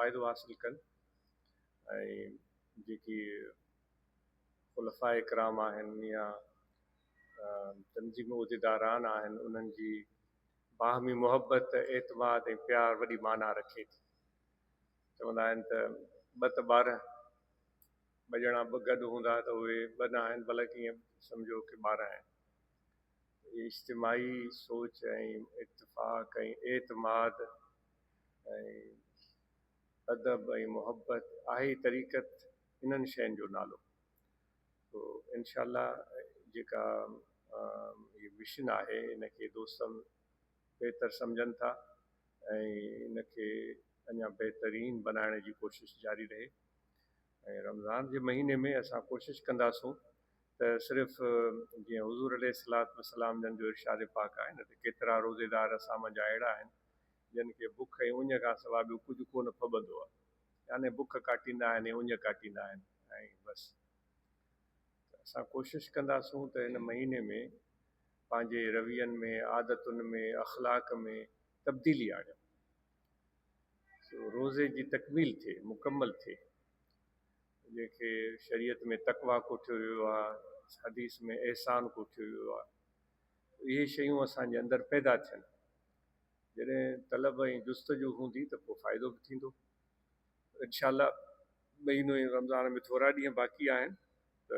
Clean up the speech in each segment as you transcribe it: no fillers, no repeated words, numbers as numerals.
फ़ाइदो हासिलु कनि ऐं जेकी खुलफ़ाए इकराम आहिनि या तंज़ीम उहिदेदारान आहिनि उन्हनि जी बाहमी मुहबत एतमाद ऐं प्यार वॾी माना रखे थी। चवंदा आहिनि त ॿ ॼणा गॾु हूंदा त उहे ॿ न आहिनि भले कीअं सम्झो कि 12 आहिनि। इज्तिमाही सोच ऐं इत्तिफ़ाक़ ऐं एतमाद ऐं अदब ऐं मुहबत आहे तरीक़त इन्हनि शयुनि जो नालो। तो इनशाला जेका ये मिशन आहे इनखे दोस्तनि बहितर सम्झनि था ऐं इनखे अञा बहितरीन बनाइण जी कोशिशि जारी रहे। ऐं रमज़ान जे महीने में असां कोशिशि कंदासूं त सिर्फ़ु जीअं हुज़ूर अलैहिस्सलातु वस्सलाम जन जो इरशाद पाक आहे न त केतिरा रोज़ेदार असां मंझा अहिड़ा आहिनि जिन खे बुख ऐं उञ खां सवाइ ॿियो कुझु कोन फबंदो आहे, याने बुख काटींदा आहिनि ऐं उञ काटींदा आहिनि ऐं बसि। असां कोशिशि कंदासूं त हिन महीने में पंहिंजे रवियनि में आदतुनि में अख़लाक में तब्दीली आणियूं, रोज़े जी तकमील थिए, मुकमल थिए। जेके शरीयत में तक़वा कोठियो वियो आहे, हदीस में एहसान कोठियो वियो आहे, इहे शयूं असांजे अंदरि पैदा थियनि। जॾहिं तलब ऐं जुस्तजू हूंदी त पोइ फ़ाइदो बि थींदो। इंशाअल्लाह महीनो रमज़ान में थोरा ॾींहं बाक़ी आहिनि त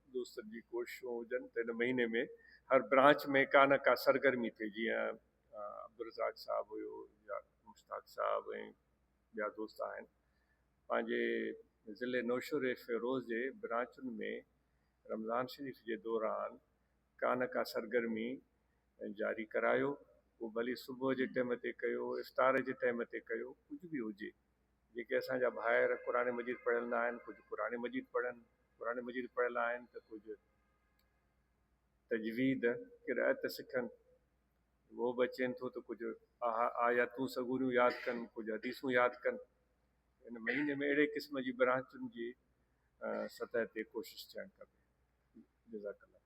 दोस्तनि जी कोशिशूं हुजनि त हिन महीने में हर ब्रांच में का न का सरगर्मी थिए। जीअं अब्दुल रज़ाक साहब हुयो या मुश्ताक साहब ऐं ॿिया दोस्त आहिनि, पंहिंजे ज़िले नौशूर फ़िरोज़ जे ब्रांचुनि में रमज़ान शरीफ़ जे दौरान का न का सरगर्मी जारी करायो। पोइ भली सुबुह जे टाइम ते कयो, इफ़्तार जे टाइम ते कयो, कुझु बि हुजे। जेके असांजा भाइर क़ुरान मजीद पढ़ियल न आहिनि, कुझु क़ुरान मजीद पढ़नि, क़ुरान मजीद पढ़ियल आहिनि त कुझु तजवीद क़िराअत सिखनि, उहो बि अचेनि थो त कुझु आयातूं सगूरियूं यादि कनि, कुझु हदीसूं यादि कनि। हिन महीने में अहिड़े क़िस्म जी ब्रांचुनि जी सतह ते कोशिशि थियणु खपे। जज़ाकल्लाह।